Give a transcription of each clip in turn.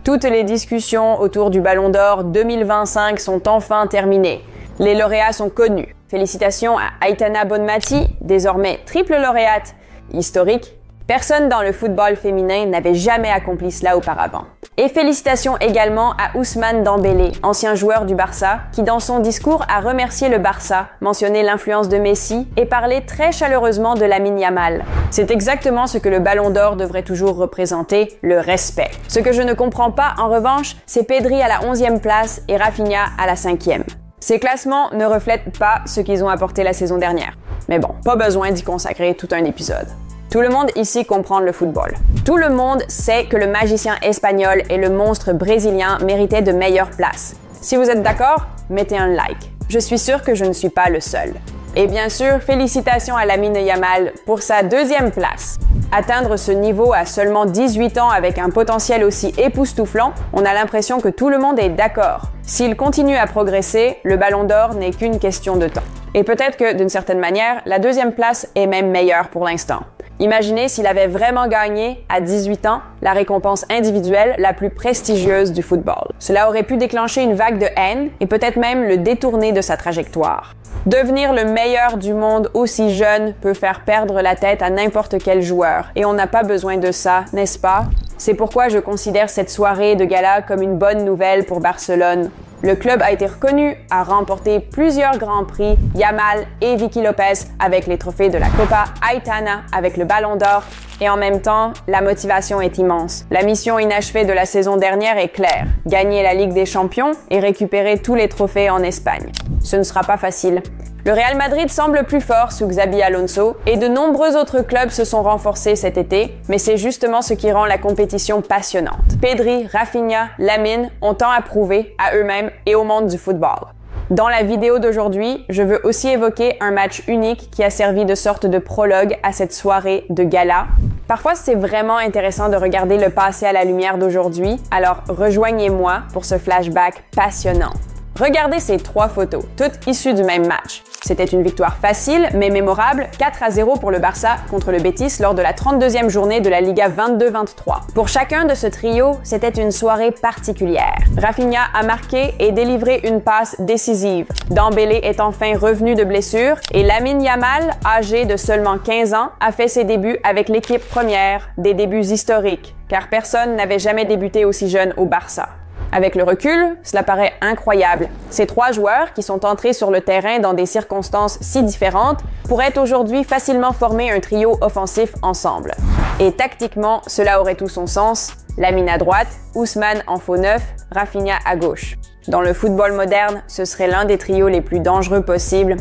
Toutes les discussions autour du Ballon d'Or 2025 sont enfin terminées. Les lauréats sont connus. Félicitations à Aitana Bonmati, désormais triple lauréate historique. Personne dans le football féminin n'avait jamais accompli cela auparavant. Et félicitations également à Ousmane Dembélé, ancien joueur du Barça, qui dans son discours a remercié le Barça, mentionné l'influence de Messi et parlé très chaleureusement de Lamine Yamal. C'est exactement ce que le Ballon d'Or devrait toujours représenter, le respect. Ce que je ne comprends pas en revanche, c'est Pedri à la 11e place et Rafinha à la 5e. Ces classements ne reflètent pas ce qu'ils ont apporté la saison dernière. Mais bon, pas besoin d'y consacrer tout un épisode. Tout le monde ici comprend le football. Tout le monde sait que le magicien espagnol et le monstre brésilien méritaient de meilleures places. Si vous êtes d'accord, mettez un like. Je suis sûre que je ne suis pas le seul. Et bien sûr, félicitations à Lamine Yamal pour sa 2e place. Atteindre ce niveau à seulement 18 ans avec un potentiel aussi époustouflant, on a l'impression que tout le monde est d'accord. S'il continue à progresser, le Ballon d'Or n'est qu'une question de temps. Et peut-être que, d'une certaine manière, la 2e place est même meilleure pour l'instant. Imaginez s'il avait vraiment gagné, à 18 ans, la récompense individuelle la plus prestigieuse du football. Cela aurait pu déclencher une vague de haine et peut-être même le détourner de sa trajectoire. Devenir le meilleur du monde aussi jeune peut faire perdre la tête à n'importe quel joueur, et on n'a pas besoin de ça, n'est-ce pas? C'est pourquoi je considère cette soirée de gala comme une bonne nouvelle pour Barcelone. Le club a été reconnu, a remporté plusieurs grands prix, Yamal et Vicky Lopez avec les trophées de la Copa, Aitana avec le Ballon d'Or, et en même temps, la motivation est immense. La mission inachevée de la saison dernière est claire, gagner la Ligue des Champions et récupérer tous les trophées en Espagne. Ce ne sera pas facile. Le Real Madrid semble plus fort sous Xabi Alonso et de nombreux autres clubs se sont renforcés cet été, mais c'est justement ce qui rend la compétition passionnante. Pedri, Rafinha, Lamine ont tant à prouver à eux-mêmes et au monde du football. Dans la vidéo d'aujourd'hui, je veux aussi évoquer un match unique qui a servi de sorte de prologue à cette soirée de gala. Parfois, c'est vraiment intéressant de regarder le passé à la lumière d'aujourd'hui, alors rejoignez-moi pour ce flashback passionnant. Regardez ces 3 photos, toutes issues du même match. C'était une victoire facile mais mémorable, 4-0 pour le Barça contre le Betis lors de la 32e journée de la Liga 22-23. Pour chacun de ce trio, c'était une soirée particulière. Rafinha a marqué et délivré une passe décisive. Dembélé est enfin revenu de blessure et Lamine Yamal, âgé de seulement 15 ans, a fait ses débuts avec l'équipe première, des débuts historiques, car personne n'avait jamais débuté aussi jeune au Barça. Avec le recul, cela paraît incroyable. Ces 3 joueurs, qui sont entrés sur le terrain dans des circonstances si différentes, pourraient aujourd'hui facilement former un trio offensif ensemble. Et tactiquement, cela aurait tout son sens. Lamine à droite, Ousmane en faux neuf, Rafinha à gauche. Dans le football moderne, ce serait l'un des trios les plus dangereux possibles.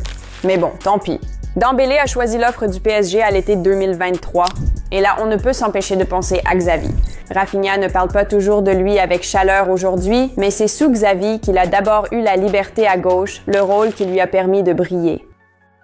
Mais bon, tant pis. Dembélé a choisi l'offre du PSG à l'été 2023. Et là, on ne peut s'empêcher de penser à Xavi. Rafinha ne parle pas toujours de lui avec chaleur aujourd'hui, mais c'est sous Xavi qu'il a d'abord eu la liberté à gauche, le rôle qui lui a permis de briller.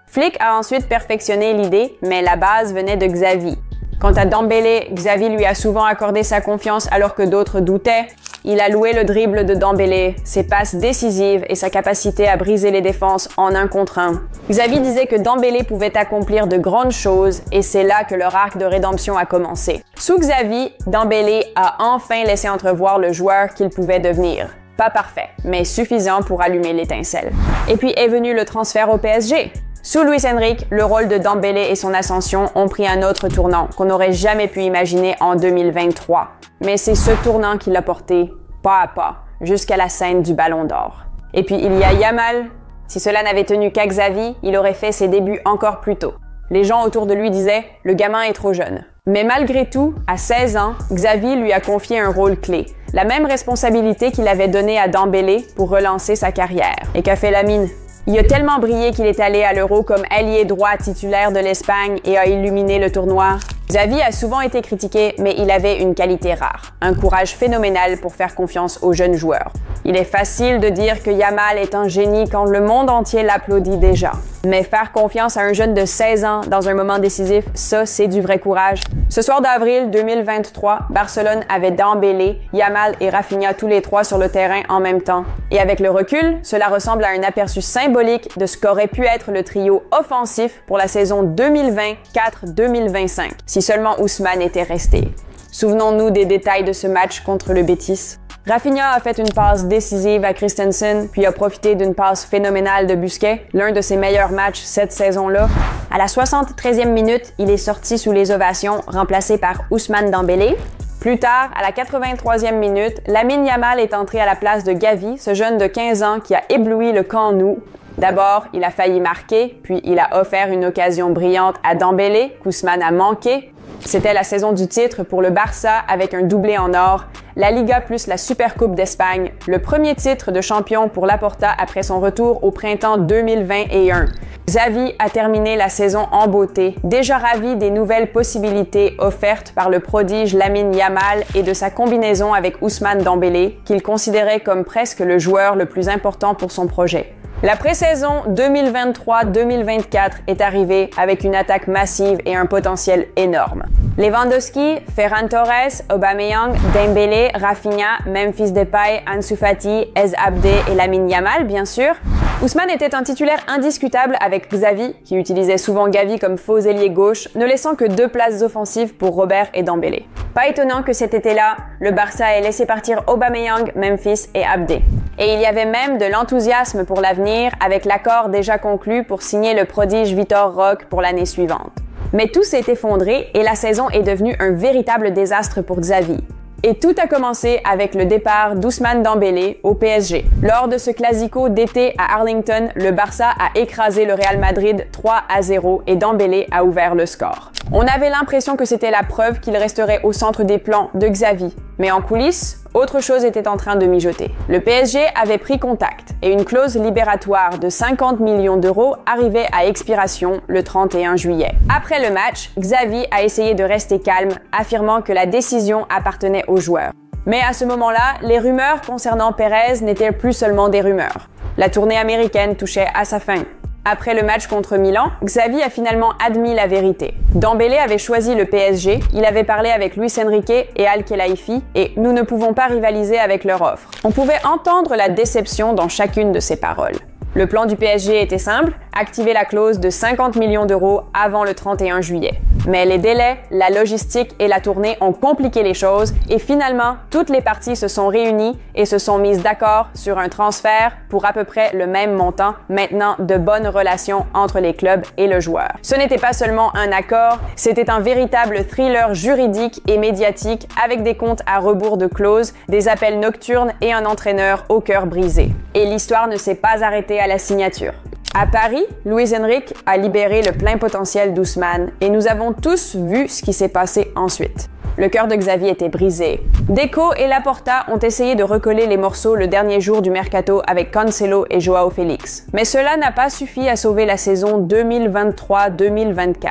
Flick a ensuite perfectionné l'idée, mais la base venait de Xavi. Quant à Dembélé, Xavi lui a souvent accordé sa confiance alors que d'autres doutaient. Il a loué le dribble de Dembélé, ses passes décisives et sa capacité à briser les défenses en 1 contre 1. Xavi disait que Dembélé pouvait accomplir de grandes choses et c'est là que leur arc de rédemption a commencé. Sous Xavi, Dembélé a enfin laissé entrevoir le joueur qu'il pouvait devenir. Pas parfait, mais suffisant pour allumer l'étincelle. Et puis est venu le transfert au PSG. Sous Luis Enrique, le rôle de Dembélé et son ascension ont pris un autre tournant qu'on n'aurait jamais pu imaginer en 2023. Mais c'est ce tournant qui l'a porté, pas à pas, jusqu'à la scène du Ballon d'Or. Et puis il y a Yamal. Si cela n'avait tenu qu'à Xavi, il aurait fait ses débuts encore plus tôt. Les gens autour de lui disaient « le gamin est trop jeune ». Mais malgré tout, à 16 ans, Xavi lui a confié un rôle clé, la même responsabilité qu'il avait donnée à Dembélé pour relancer sa carrière. Et qu'a fait Lamine? Il a tellement brillé qu'il est allé à l'Euro comme ailier droit titulaire de l'Espagne et a illuminé le tournoi. Xavi a souvent été critiqué, mais il avait une qualité rare, un courage phénoménal pour faire confiance aux jeunes joueurs. Il est facile de dire que Yamal est un génie quand le monde entier l'applaudit déjà. Mais faire confiance à un jeune de 16 ans dans un moment décisif, ça, c'est du vrai courage. Ce soir d'avril 2023, Barcelone avait Dembélé, Yamal et Rafinha tous les 3 sur le terrain en même temps. Et avec le recul, cela ressemble à un aperçu symbolique de ce qu'aurait pu être le trio offensif pour la saison 2024-2025, si seulement Ousmane était resté. Souvenons-nous des détails de ce match contre le Betis. Rafinha a fait une passe décisive à Christensen, puis a profité d'une passe phénoménale de Busquets, l'un de ses meilleurs matchs cette saison-là. À la 73e minute, il est sorti sous les ovations, remplacé par Ousmane Dembélé. Plus tard, à la 83e minute, Lamine Yamal est entré à la place de Gavi, ce jeune de 15 ans qui a ébloui le camp nou. D'abord, il a failli marquer, puis il a offert une occasion brillante à Dembélé, qu'Ousmane a manqué. C'était la saison du titre pour le Barça avec un doublé en or, la Liga plus la Supercoupe d'Espagne, le premier titre de champion pour Laporta après son retour au printemps 2021. Xavi a terminé la saison en beauté, déjà ravi des nouvelles possibilités offertes par le prodige Lamine Yamal et de sa combinaison avec Ousmane Dembélé, qu'il considérait comme presque le joueur le plus important pour son projet. La pré-saison 2023-2024 est arrivée avec une attaque massive et un potentiel énorme. Lewandowski, Ferran Torres, Aubameyang, Dembélé, Rafinha, Memphis Depay, Ansu Fati, Ez Abde et Lamine Yamal, bien sûr. Ousmane était un titulaire indiscutable avec Xavi, qui utilisait souvent Gavi comme faux ailier gauche, ne laissant que 2 places offensives pour Robert et Dembélé. Pas étonnant que cet été-là, le Barça ait laissé partir Aubameyang, Memphis et Abde. Et il y avait même de l'enthousiasme pour l'avenir avec l'accord déjà conclu pour signer le prodige Vitor Roque pour l'année suivante. Mais tout s'est effondré et la saison est devenue un véritable désastre pour Xavi. Et tout a commencé avec le départ d'Ousmane Dembélé au PSG. Lors de ce classico d'été à Arlington, le Barça a écrasé le Real Madrid 3-0 et Dembélé a ouvert le score. On avait l'impression que c'était la preuve qu'il resterait au centre des plans de Xavi. Mais en coulisses, autre chose était en train de mijoter. Le PSG avait pris contact et une clause libératoire de 50 millions d'euros arrivait à expiration le 31 juillet. Après le match, Xavi a essayé de rester calme, affirmant que la décision appartenait aux joueurs. Mais à ce moment-là, les rumeurs concernant Pérez n'étaient plus seulement des rumeurs. La tournée américaine touchait à sa fin. Après le match contre Milan, Xavi a finalement admis la vérité. Dembélé avait choisi le PSG, il avait parlé avec Luis Enrique et Al-Khelaifi et nous ne pouvons pas rivaliser avec leur offre. On pouvait entendre la déception dans chacune de ses paroles. Le plan du PSG était simple, activer la clause de 50 millions d'euros avant le 31 juillet. Mais les délais, la logistique et la tournée ont compliqué les choses et finalement, toutes les parties se sont réunies et se sont mises d'accord sur un transfert pour à peu près le même montant, maintenant de bonnes relations entre les clubs et le joueur. Ce n'était pas seulement un accord, c'était un véritable thriller juridique et médiatique avec des comptes à rebours de clauses, des appels nocturnes et un entraîneur au cœur brisé. Et l'histoire ne s'est pas arrêtée à la signature. À Paris, Luis Enrique a libéré le plein potentiel d'Ousmane et nous avons tous vu ce qui s'est passé ensuite. Le cœur de Xavi était brisé. Deco et Laporta ont essayé de recoller les morceaux le dernier jour du mercato avec Cancelo et Joao Félix. Mais cela n'a pas suffi à sauver la saison 2023-2024.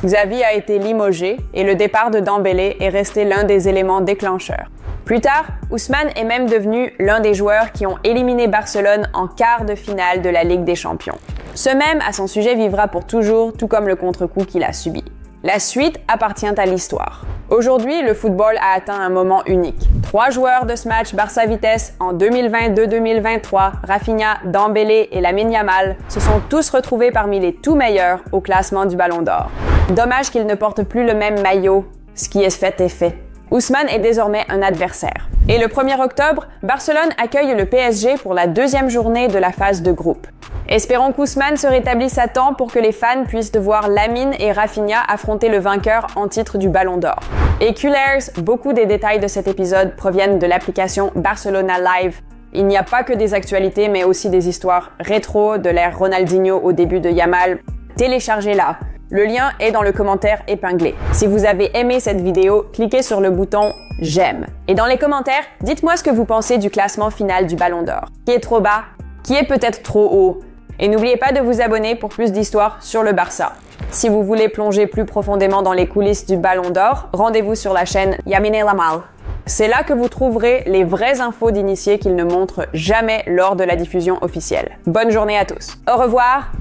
Xavi a été limogé et le départ de Dembélé est resté l'un des éléments déclencheurs. Plus tard, Ousmane est même devenu l'un des joueurs qui ont éliminé Barcelone en quart de finale de la Ligue des Champions. Ce même à son sujet vivra pour toujours, tout comme le contre-coup qu'il a subi. La suite appartient à l'histoire. Aujourd'hui, le football a atteint un moment unique. 3 joueurs de ce match Barça-Vitesse en 2022-2023, Rafinha, Dembélé et Lamine Yamal, se sont tous retrouvés parmi les tout meilleurs au classement du Ballon d'Or. Dommage qu'ils ne portent plus le même maillot. Ce qui est fait est fait. Ousmane est désormais un adversaire. Et le 1er octobre, Barcelone accueille le PSG pour la 2e journée de la phase de groupe. Espérons qu'Ousmane se rétablisse à temps pour que les fans puissent voir Lamine et Rafinha affronter le vainqueur en titre du Ballon d'Or. Et Cullers, beaucoup des détails de cet épisode proviennent de l'application Barcelona Live. Il n'y a pas que des actualités, mais aussi des histoires rétro de l'ère Ronaldinho au début de Yamal. Téléchargez-la. Le lien est dans le commentaire épinglé. Si vous avez aimé cette vidéo, cliquez sur le bouton « J'aime ». Et dans les commentaires, dites-moi ce que vous pensez du classement final du Ballon d'Or. Qui est trop bas? Qui est peut-être trop haut? Et n'oubliez pas de vous abonner pour plus d'histoires sur le Barça. Si vous voulez plonger plus profondément dans les coulisses du Ballon d'Or, rendez-vous sur la chaîne Yamine Lamal. C'est là que vous trouverez les vraies infos d'initiés qu'ils ne montrent jamais lors de la diffusion officielle. Bonne journée à tous. Au revoir!